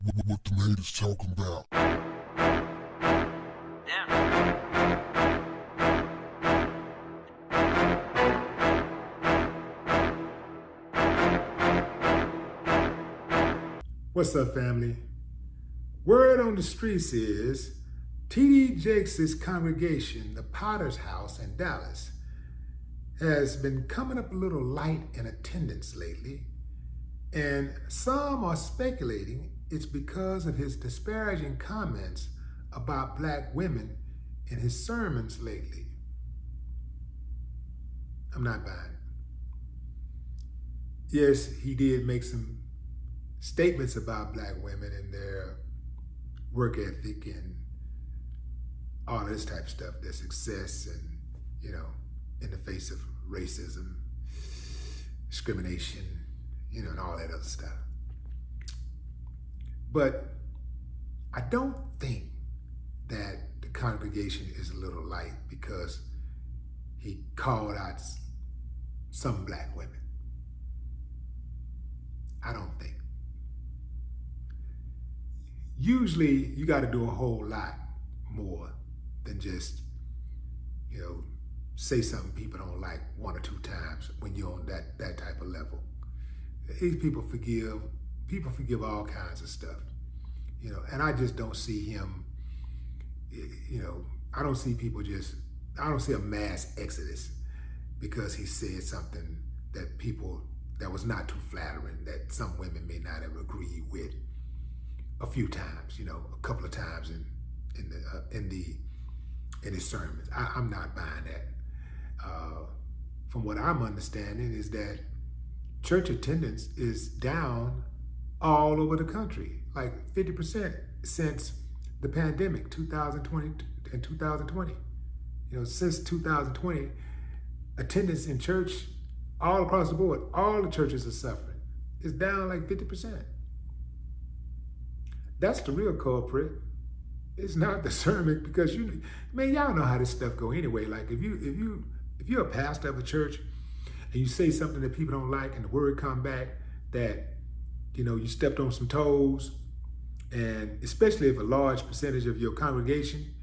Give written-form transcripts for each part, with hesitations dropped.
What the haters talking about? What's up, family? Word on the streets is T.D. Jakes' congregation, the Potter's House in Dallas, has been coming up a little light in attendance lately, and some are speculating it's because of his disparaging comments about black women in his sermons lately. I'm not buying it. Yes, he did make some statements about black women and their work ethic and all this type of stuff, their success and, in the face of racism, discrimination, and all that other stuff. But I don't think that the congregation is a little light because he called out some black women. I don't think. Usually you got to do a whole lot more than just, say something people don't like one or two times when you're on that type of level. These people forgive all kinds of stuff, and I just don't see him, I don't see a mass exodus because he said something that was not too flattering, that some women may not have agreed with a few times, a couple of times in his sermons. I'm not buying that. From what I'm understanding is that church attendance is down all over the country, like 50% since the pandemic, 2020 and 2020. Since 2020, attendance in church all across the board, all the churches are suffering. It's down like 50%. That's the real culprit. It's not the sermon, because y'all know how this stuff go anyway. Like if you're a pastor of a church and you say something that people don't like and the word come back that, you stepped on some toes, and especially if a large percentage of your congregation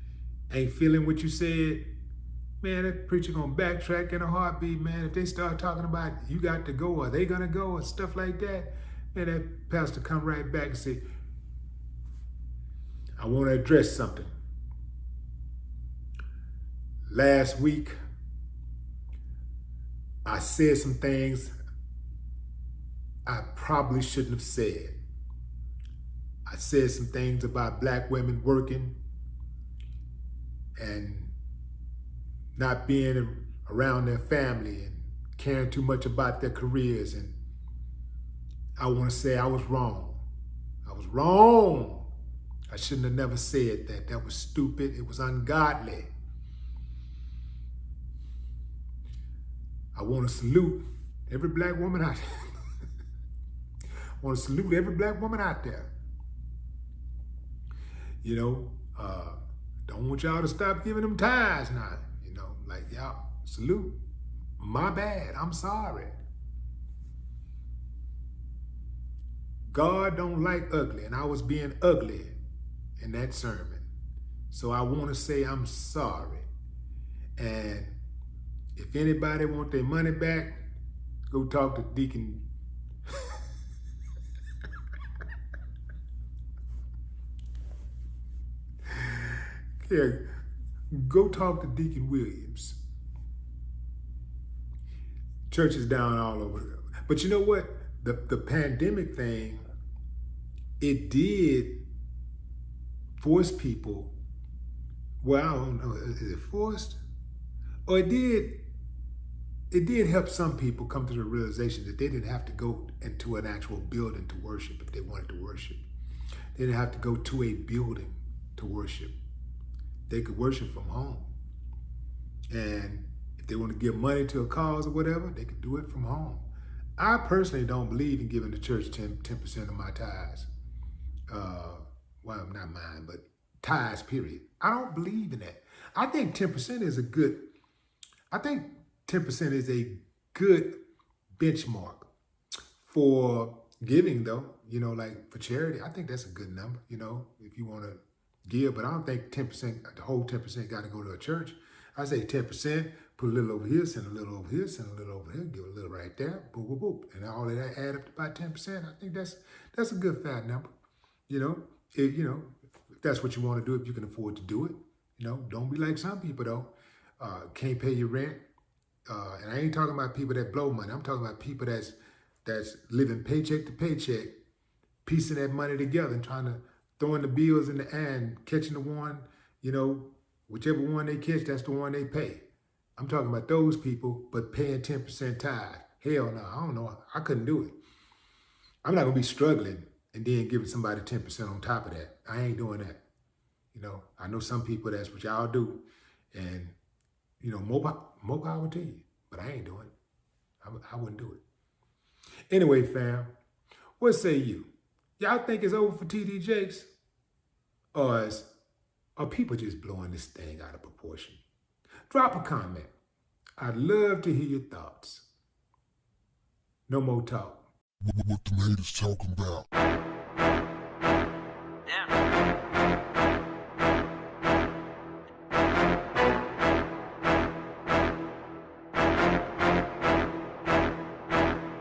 ain't feeling what you said, man, that preacher gonna backtrack in a heartbeat, man. If they start talking about you got to go, or they gonna go, or stuff like that, man, that pastor come right back and say, I want to address something. Last week, I said some things I probably shouldn't have said. I said some things about black women working and not being around their family and caring too much about their careers. And I want to say I was wrong. I was wrong. I shouldn't have never said that. That was stupid. It was ungodly. I want to salute every black woman out there. I want to salute every black woman out there. Don't want y'all to stop giving them tithes now. Like, y'all, salute. My bad. I'm sorry. God don't like ugly, and I was being ugly in that sermon. So I want to say I'm sorry. And if anybody want their money back, go talk to Deacon. Yeah, go talk to Deacon Williams. Church is down all over. But you know what? The pandemic thing, it did force people, well, I don't know, is it forced? Or it did help some people come to the realization that they didn't have to go into an actual building to worship if they wanted to worship. They didn't have to go to a building to worship. They could worship from home. And if they want to give money to a cause or whatever, they could do it from home. I personally don't believe in giving the church 10% of my tithes. Well, not mine, but tithes, period. I don't believe in that. I think 10% is a good benchmark for Giving though, you know, like for charity, I think that's a good number, you know, if you want to give, but I don't think 10%, the whole 10% got to go to a church. I say 10%, put a little over here, send a little over here, send a little over here, give a little right there, boop, boop, boop. And all of that add up to about 10%. I think that's a good fat number. You know, if that's what you want to do, if you can afford to do it, you know, don't be like some people though. Can't pay your rent. And I ain't talking about people that blow money. I'm talking about people that's living paycheck to paycheck, piecing that money together and trying to throwing the bills in the air and catching the one, you know, whichever one they catch, that's the one they pay. I'm talking about those people, but paying 10% tithe. Hell no, I don't know. I couldn't do it. I'm not gonna be struggling and then giving somebody 10% on top of that. I ain't doing that. You know, I know some people that's what y'all do, and you know, more power to you, but I ain't doing it. I wouldn't do it. Anyway, fam, what say you? Y'all think it's over for TD Jakes? Or are people just blowing this thing out of proportion? Drop a comment. I'd love to hear your thoughts. No more talk. What the haters talking about?